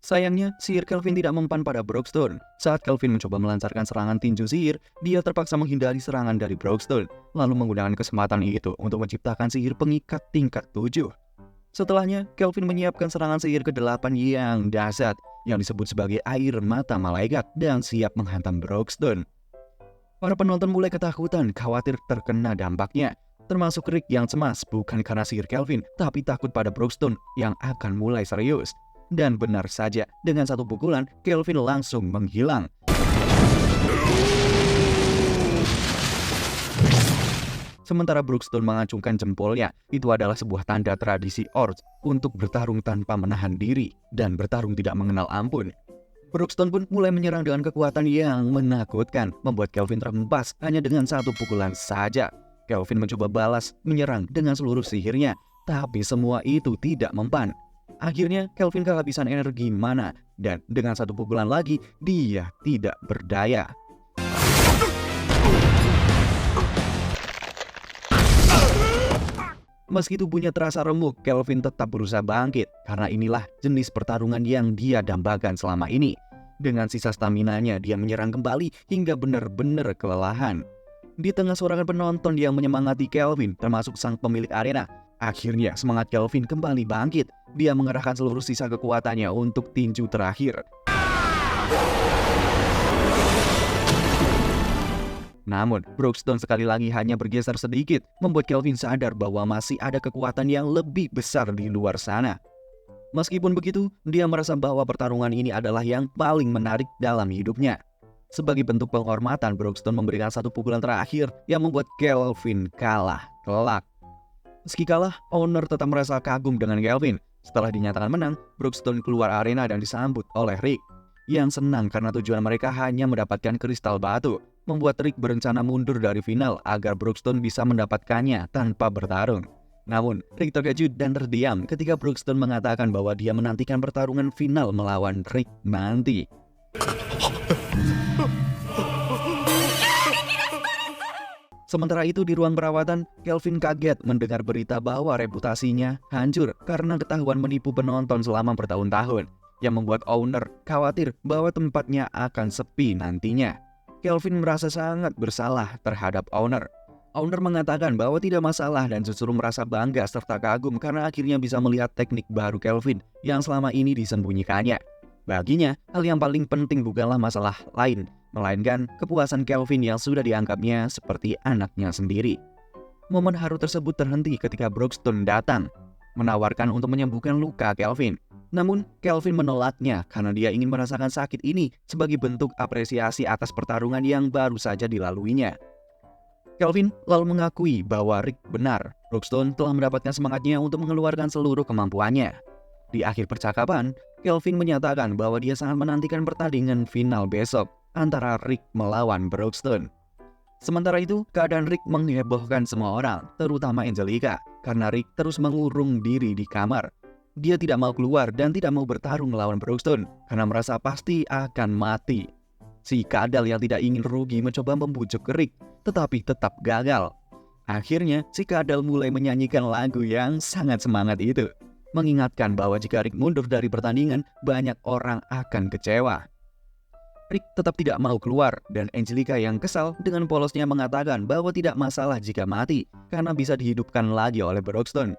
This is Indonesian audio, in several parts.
Sayangnya, sihir Kelvin tidak mempan pada Brookstone. Saat Kelvin mencoba melancarkan serangan tinju sihir, dia terpaksa menghindari serangan dari Brookstone, lalu menggunakan kesempatan itu untuk menciptakan sihir pengikat tingkat 7. Setelahnya, Kelvin menyiapkan serangan sihir ke-8 yang dahsyat, yang disebut sebagai air mata malaikat, dan siap menghantam Brookstone. Para penonton mulai ketakutan, khawatir terkena dampaknya, termasuk Rick yang cemas bukan karena sihir Kelvin, tapi takut pada Brookstone yang akan mulai serius. Dan benar saja, dengan satu pukulan, Kelvin langsung menghilang. Sementara Brookstone mengacungkan jempolnya, itu adalah sebuah tanda tradisi Orcs untuk bertarung tanpa menahan diri dan bertarung tidak mengenal ampun. Brookstone pun mulai menyerang dengan kekuatan yang menakutkan, membuat Kelvin terhempas hanya dengan satu pukulan saja. Kelvin mencoba balas, menyerang dengan seluruh sihirnya, tapi semua itu tidak mempan. Akhirnya, Kelvin kehabisan energi mana, dan dengan satu pukulan lagi, dia tidak berdaya. Meski tubuhnya terasa remuk, Kelvin tetap berusaha bangkit, karena inilah jenis pertarungan yang dia dambakan selama ini. Dengan sisa staminanya, dia menyerang kembali hingga benar-benar kelelahan. Di tengah sorangan penonton yang menyemangati Kelvin, termasuk sang pemilik arena, akhirnya semangat Kelvin kembali bangkit. Dia mengerahkan seluruh sisa kekuatannya untuk tinju terakhir. Namun, Brookstone sekali lagi hanya bergeser sedikit, membuat Kelvin sadar bahwa masih ada kekuatan yang lebih besar di luar sana. Meskipun begitu, dia merasa bahwa pertarungan ini adalah yang paling menarik dalam hidupnya. Sebagai bentuk penghormatan, Brookstone memberikan satu pukulan terakhir yang membuat Kelvin kalah telak. Meski kalah, Owner tetap merasa kagum dengan Kelvin. Setelah dinyatakan menang, Brookstone keluar arena dan disambut oleh Rick, yang senang karena tujuan mereka hanya mendapatkan kristal batu, membuat Rick berencana mundur dari final agar Brookstone bisa mendapatkannya tanpa bertarung. Namun, Rick terkejut dan terdiam ketika Brookstone mengatakan bahwa dia menantikan pertarungan final melawan Rick nanti. Sementara itu di ruang perawatan, Kelvin kaget mendengar berita bahwa reputasinya hancur karena ketahuan menipu penonton selama bertahun-tahun, yang membuat Owner khawatir bahwa tempatnya akan sepi nantinya. Kelvin merasa sangat bersalah terhadap Owner. Owner mengatakan bahwa tidak masalah dan justru merasa bangga serta kagum karena akhirnya bisa melihat teknik baru Kelvin yang selama ini disembunyikannya. Baginya, hal yang paling penting bukanlah masalah lain, melainkan kepuasan Kelvin yang sudah dianggapnya seperti anaknya sendiri. Momen haru tersebut terhenti ketika Brookstone datang, menawarkan untuk menyembuhkan luka Kelvin. Namun, Kelvin menolaknya karena dia ingin merasakan sakit ini sebagai bentuk apresiasi atas pertarungan yang baru saja dilaluinya. Kelvin lalu mengakui bahwa Rick benar, Brookstone telah mendapatkan semangatnya untuk mengeluarkan seluruh kemampuannya. Di akhir percakapan, Kelvin menyatakan bahwa dia sangat menantikan pertandingan final besok antara Rick melawan Brookstone. Sementara itu, keadaan Rick menghebohkan semua orang, terutama Angelica, karena Rick terus mengurung diri di kamar. Dia tidak mau keluar dan tidak mau bertarung melawan Brookstone karena merasa pasti akan mati. Si kadal yang tidak ingin rugi mencoba membujuk Rick, tetapi tetap gagal. Akhirnya, si kadal mulai menyanyikan lagu yang sangat semangat itu, mengingatkan bahwa jika Rick mundur dari pertandingan, banyak orang akan kecewa. Rick tetap tidak mau keluar, dan Angelica yang kesal dengan polosnya mengatakan bahwa tidak masalah jika mati, karena bisa dihidupkan lagi oleh Brookstone.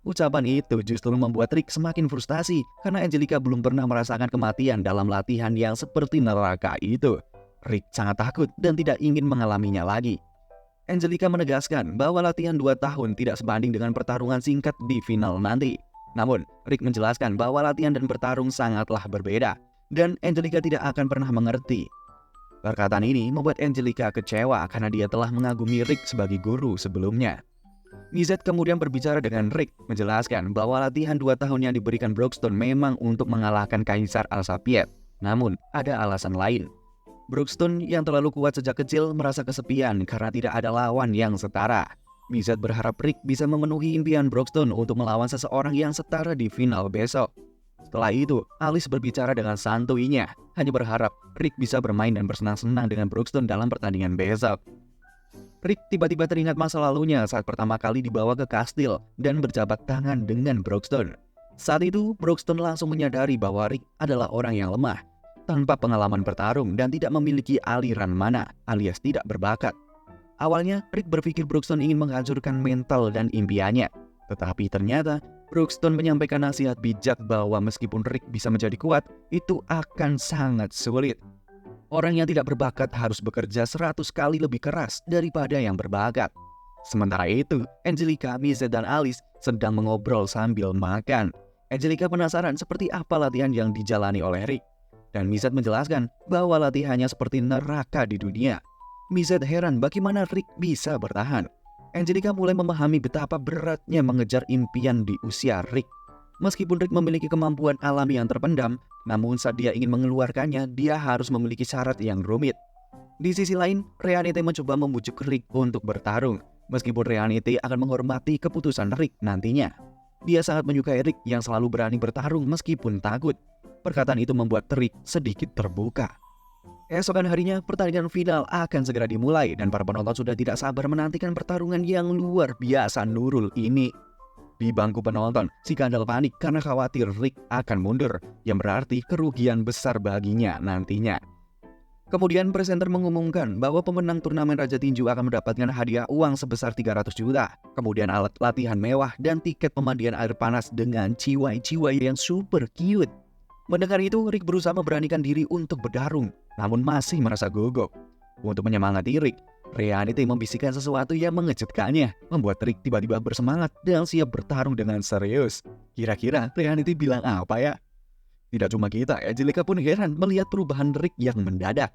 Ucapan itu justru membuat Rick semakin frustasi, karena Angelica belum pernah merasakan kematian dalam latihan yang seperti neraka itu. Rick sangat takut dan tidak ingin mengalaminya lagi. Angelica menegaskan bahwa latihan 2 tahun tidak sebanding dengan pertarungan singkat di final nanti. Namun, Rick menjelaskan bahwa latihan dan bertarung sangatlah berbeda, dan Angelica tidak akan pernah mengerti. Perkataan ini membuat Angelica kecewa karena dia telah mengagumi Rick sebagai guru sebelumnya. Mizet kemudian berbicara dengan Rick, menjelaskan bahwa latihan 2 tahun yang diberikan Brookstone memang untuk mengalahkan Kaisar Alsapiet. Namun, ada alasan lain. Brookstone yang terlalu kuat sejak kecil merasa kesepian karena tidak ada lawan yang setara. Mizet berharap Rick bisa memenuhi impian Brookstone untuk melawan seseorang yang setara di final besok. Setelah itu, Alice berbicara dengan santuinya, hanya berharap Rick bisa bermain dan bersenang-senang dengan Brookstone dalam pertandingan besok. Rick tiba-tiba teringat masa lalunya saat pertama kali dibawa ke kastil dan berjabat tangan dengan Brookstone. Saat itu, Broxton langsung menyadari bahwa Rick adalah orang yang lemah, tanpa pengalaman bertarung dan tidak memiliki aliran mana, alias tidak berbakat. Awalnya, Rick berpikir Broxton ingin menghancurkan mental dan impiannya. Tetapi ternyata, Broxton menyampaikan nasihat bijak bahwa meskipun Rick bisa menjadi kuat, itu akan sangat sulit. Orang yang tidak berbakat harus bekerja 100 kali lebih keras daripada yang berbakat. Sementara itu, Angelica, Mizet, dan Alice sedang mengobrol sambil makan. Angelica penasaran seperti apa latihan yang dijalani oleh Rick. Dan Mizet menjelaskan bahwa latihannya seperti neraka di dunia. Mizet heran bagaimana Rick bisa bertahan. Angelica mulai memahami betapa beratnya mengejar impian di usia Rick. Meskipun Rick memiliki kemampuan alami yang terpendam, namun saat dia ingin mengeluarkannya, dia harus memiliki syarat yang rumit. Di sisi lain, Reanite mencoba membujuk Rick untuk bertarung. Meskipun Reanite akan menghormati keputusan Rick nantinya. Dia sangat menyukai Rick yang selalu berani bertarung meskipun takut. Perkataan itu membuat Rick sedikit terbuka. Esokan harinya, pertandingan final akan segera dimulai dan para penonton sudah tidak sabar menantikan pertarungan yang luar biasa Nurul ini. Di bangku penonton, si Kandal panik karena khawatir Rick akan mundur, yang berarti kerugian besar baginya nantinya. Kemudian presenter mengumumkan bahwa pemenang turnamen Raja Tinju akan mendapatkan hadiah uang sebesar 300 juta, kemudian alat latihan mewah dan tiket pemandian air panas dengan ciwai-ciwai yang super cute. Mendengar itu, Rick berusaha memberanikan diri untuk bertarung, namun masih merasa gugup. Untuk menyemangati Rick, Reanite membisikkan sesuatu yang mengejutkannya, membuat Rick tiba-tiba bersemangat dan siap bertarung dengan serius. Kira-kira Reanite bilang apa ya? Tidak cuma kita, Angelica pun heran melihat perubahan Rick yang mendadak.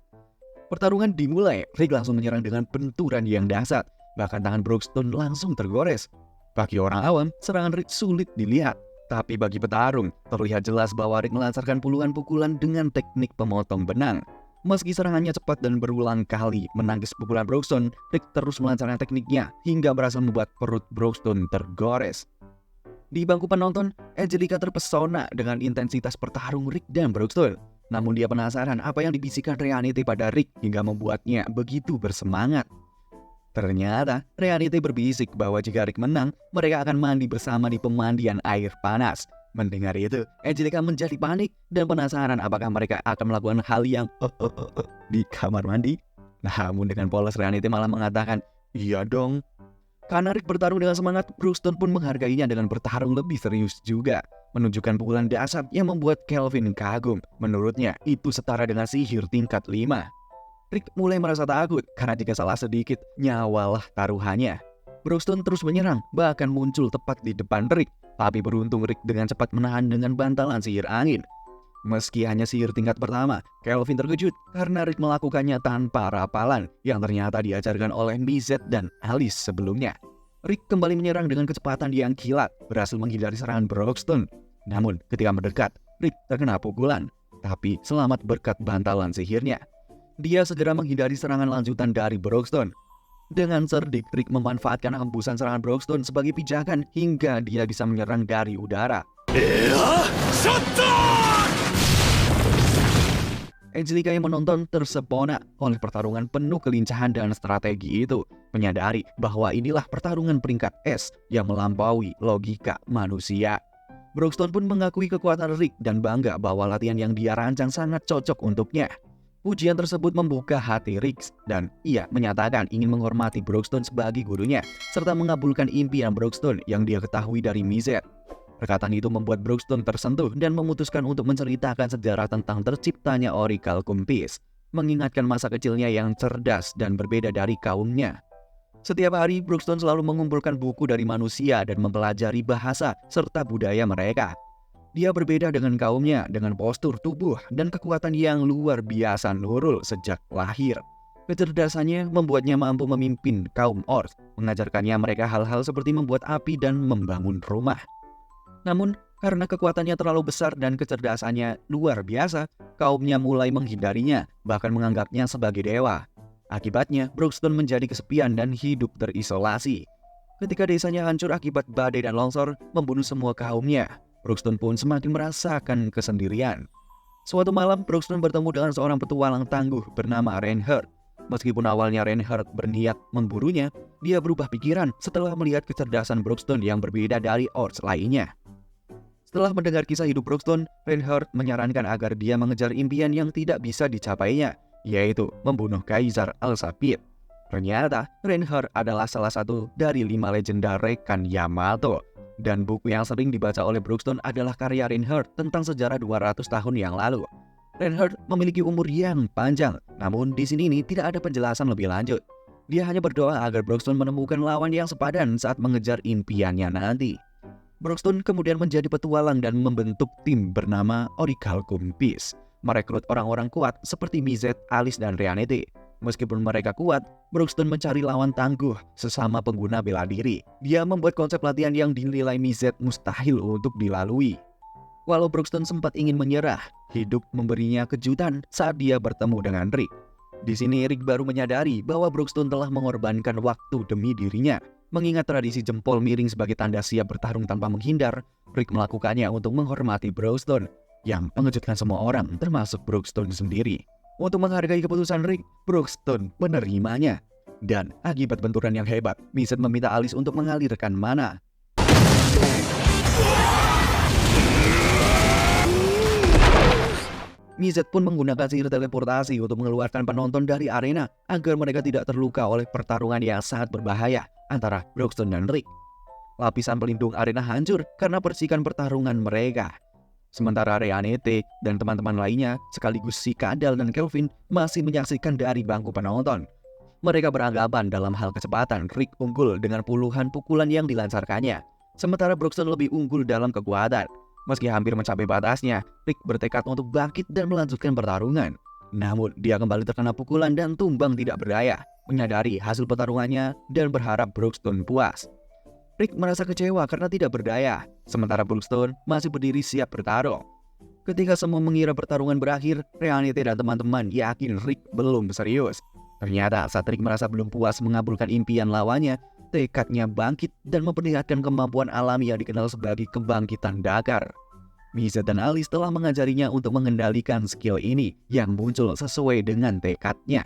Pertarungan dimulai, Rick langsung menyerang dengan benturan yang dahsyat, bahkan tangan Broxton langsung tergores. Bagi orang awam, serangan Rick sulit dilihat. Tapi bagi petarung, terlihat jelas bahwa Rick melancarkan puluhan pukulan dengan teknik pemotong benang. Meski serangannya cepat dan berulang kali menangkis pukulan Broxton, Rick terus melancarkan tekniknya hingga berhasil membuat perut Broxton tergores. Di bangku penonton, Angelica terpesona dengan intensitas pertarung Rick dan Broxton. Namun dia penasaran apa yang dibisikkan Reanite pada Rick hingga membuatnya begitu bersemangat. Ternyata, Reanite berbisik bahwa jika Rick menang, mereka akan mandi bersama di pemandian air panas. Mendengar itu, Angelica menjadi panik dan penasaran apakah mereka akan melakukan hal yang di kamar mandi. Namun dengan polos Reanite malah mengatakan, iya dong. Karena Rick bertarung dengan semangat, Broxton pun menghargainya dengan bertarung lebih serius juga. Menunjukkan pukulan dahsyat yang membuat Kelvin kagum. Menurutnya, itu setara dengan sihir tingkat 5. Rick mulai merasa takut karena jika salah sedikit, nyawalah taruhannya. Broxton terus menyerang, bahkan muncul tepat di depan Rick. Tapi beruntung Rick dengan cepat menahan dengan bantalan sihir angin. Meski hanya sihir tingkat pertama, Kelvin terkejut karena Rick melakukannya tanpa rapalan yang ternyata diajarkan oleh Mizet dan Alice sebelumnya. Rick kembali menyerang dengan kecepatan yang kilat, berhasil menghindari serangan Broxton. Namun ketika mendekat, Rick terkena pukulan, tapi selamat berkat bantalan sihirnya. Dia segera menghindari serangan lanjutan dari Broxton. Dengan cerdik, Rick memanfaatkan hembusan serangan Broxton sebagai pijakan hingga dia bisa menyerang dari udara. Angelica yang menonton tersepona oleh pertarungan penuh kelincahan dan strategi itu, menyadari bahwa inilah pertarungan peringkat S yang melampaui logika manusia. Broxton pun mengakui kekuatan Rick dan bangga bahwa latihan yang dia rancang sangat cocok untuknya. Pujian tersebut membuka hati Rick dan ia menyatakan ingin menghormati Broxton sebagai gurunya serta mengabulkan impian Broxton yang dia ketahui dari Mizet. Perkataan itu membuat Broxton tersentuh dan memutuskan untuk menceritakan sejarah tentang terciptanya Oracle Kumpis, mengingatkan masa kecilnya yang cerdas dan berbeda dari kaumnya. Setiap hari, Broxton selalu mengumpulkan buku dari manusia dan mempelajari bahasa serta budaya mereka. Dia berbeda dengan kaumnya dengan postur tubuh dan kekuatan yang luar biasa Nurul sejak lahir. Kecerdasannya membuatnya mampu memimpin kaum Orc, mengajarkannya mereka hal-hal seperti membuat api dan membangun rumah. Namun, karena kekuatannya terlalu besar dan kecerdasannya luar biasa, kaumnya mulai menghindarinya, bahkan menganggapnya sebagai dewa. Akibatnya, Broxton menjadi kesepian dan hidup terisolasi. Ketika desanya hancur akibat badai dan longsor, membunuh semua kaumnya, Broxton pun semakin merasakan kesendirian. Suatu malam, Broxton bertemu dengan seorang petualang tangguh bernama Reinhardt. Meskipun awalnya Reinhardt berniat memburunya, dia berubah pikiran setelah melihat kecerdasan Broxton yang berbeda dari Orcs lainnya. Setelah mendengar kisah hidup Broxton, Reinhardt menyarankan agar dia mengejar impian yang tidak bisa dicapainya, yaitu membunuh Kaisar Elsabet. Ternyata, Reinhardt adalah salah satu dari 5 legenda rekan Yamato. Dan buku yang sering dibaca oleh Broxton adalah karya Reinhardt tentang sejarah 200 tahun yang lalu. Reinhardt memiliki umur yang panjang, namun di sini tidak ada penjelasan lebih lanjut. Dia hanya berdoa agar Broxton menemukan lawan yang sepadan saat mengejar impiannya nanti. Broxton kemudian menjadi petualang dan membentuk tim bernama Orichalcum Peace, merekrut orang-orang kuat seperti Mizet, Alice, dan Reanete. Meskipun mereka kuat, Broxton mencari lawan tangguh sesama pengguna bela diri. Dia membuat konsep latihan yang dinilai Mizet mustahil untuk dilalui. Walau Broxton sempat ingin menyerah, hidup memberinya kejutan saat dia bertemu dengan Rick. Di sini Rick baru menyadari bahwa Broxton telah mengorbankan waktu demi dirinya. Mengingat tradisi jempol miring sebagai tanda siap bertarung tanpa menghindar, Rick melakukannya untuk menghormati Broxton, yang mengejutkan semua orang, termasuk Broxton sendiri. Untuk menghargai keputusan Rick, Broxton menerimanya. Dan akibat benturan yang hebat, Mizet meminta Alice untuk mengalirkan mana. Mizet pun menggunakan sihir teleportasi untuk mengeluarkan penonton dari arena agar mereka tidak terluka oleh pertarungan yang sangat berbahaya antara Broxton dan Rick. Lapisan pelindung arena hancur karena percikan pertarungan mereka. Sementara Reanete dan teman-teman lainnya, sekaligus si Kadal dan Kelvin, masih menyaksikan dari bangku penonton. Mereka beranggapan dalam hal kecepatan, Rick unggul dengan puluhan pukulan yang dilancarkannya, sementara Broxton lebih unggul dalam kekuatan. Meski hampir mencapai batasnya, Rick bertekad untuk bangkit dan melanjutkan pertarungan. Namun, dia kembali terkena pukulan dan tumbang tidak berdaya, menyadari hasil pertarungannya dan berharap Broxton puas. Rick merasa kecewa karena tidak berdaya, sementara Broxton masih berdiri siap bertarung. Ketika semua mengira pertarungan berakhir, Reanete dan teman-teman yakin Rick belum serius. Ternyata saat Rick merasa belum puas mengabulkan impian lawannya, tekadnya bangkit dan memperlihatkan kemampuan alami yang dikenal sebagai kebangkitan dakar. Mizet dan Alice telah mengajarinya untuk mengendalikan skill ini yang muncul sesuai dengan tekadnya.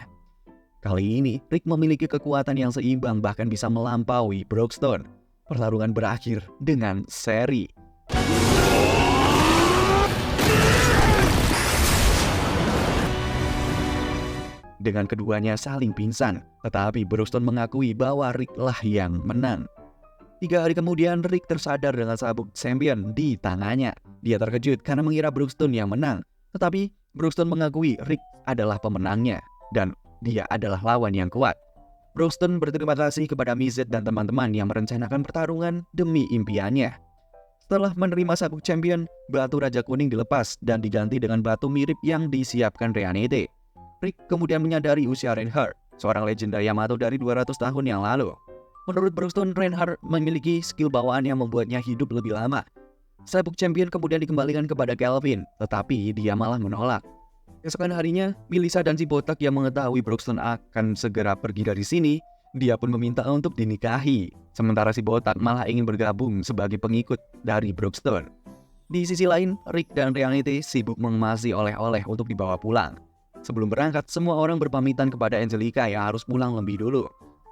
Kali ini, Rick memiliki kekuatan yang seimbang bahkan bisa melampaui Broxton. Pertarungan berakhir dengan seri. Dengan keduanya saling pingsan, tetapi Broxton mengakui bahwa Rick lah yang menang. 3 hari kemudian, Rick tersadar dengan sabuk champion di tangannya. Dia terkejut karena mengira Broxton yang menang, tetapi Broxton mengakui Rick adalah pemenangnya, dan dia adalah lawan yang kuat. Broxton berterima kasih kepada Mizet dan teman-teman yang merencanakan pertarungan demi impiannya. Setelah menerima sabuk champion, batu Raja Kuning dilepas dan diganti dengan batu mirip yang disiapkan Reanete. Rick kemudian menyadari usia Reinhardt, seorang legenda Yamato dari 200 tahun yang lalu. Menurut Broxton, Reinhardt memiliki skill bawaan yang membuatnya hidup lebih lama. Sabuk champion kemudian dikembalikan kepada Kelvin, tetapi dia malah menolak. Keesokan harinya, Melissa dan si botak yang mengetahui Broxton akan segera pergi dari sini, dia pun meminta untuk dinikahi. Sementara si botak malah ingin bergabung sebagai pengikut dari Broxton. Di sisi lain, Rick dan Reanete sibuk mengemasi oleh-oleh untuk dibawa pulang. Sebelum berangkat, semua orang berpamitan kepada Angelica yang harus pulang lebih dulu.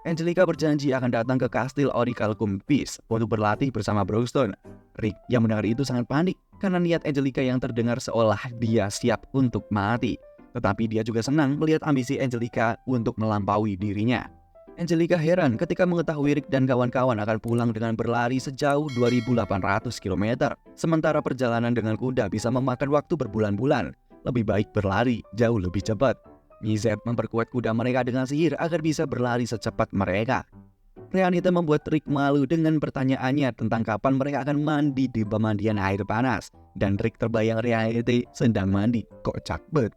Angelica berjanji akan datang ke kastil Orichalcum Peace untuk berlatih bersama Broxton. Rick yang mendengar itu sangat panik karena niat Angelica yang terdengar seolah dia siap untuk mati. Tetapi dia juga senang melihat ambisi Angelica untuk melampaui dirinya. Angelica heran ketika mengetahui Rick dan kawan-kawan akan pulang dengan berlari sejauh 2.800 km. Sementara perjalanan dengan kuda bisa memakan waktu berbulan-bulan. Lebih baik berlari jauh lebih cepat. Mizet memperkuat kuda mereka dengan sihir agar bisa berlari secepat mereka. Reanete membuat Rick malu dengan pertanyaannya tentang kapan mereka akan mandi di pemandian air panas. Dan Rick terbayang Reanete sedang mandi. Kocak bet.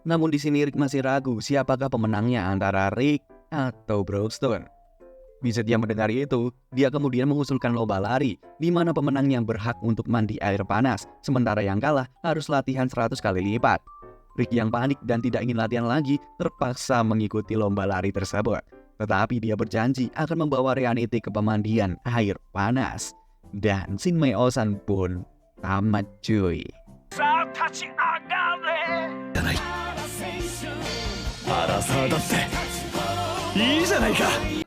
Namun di sini Rick masih ragu siapakah pemenangnya antara Rick atau Broxton. Mizet yang mendengar itu, dia kemudian mengusulkan lomba lari, di mana pemenang yang berhak untuk mandi air panas, sementara yang kalah harus latihan 100 kali lipat. Rick yang panik dan tidak ingin latihan lagi, terpaksa mengikuti lomba lari tersebut. Tetapi dia berjanji akan membawa Reanete ke pemandian air panas. Dan Shinmei Osan pun tamat cuy. アラサーだっていいじゃないか。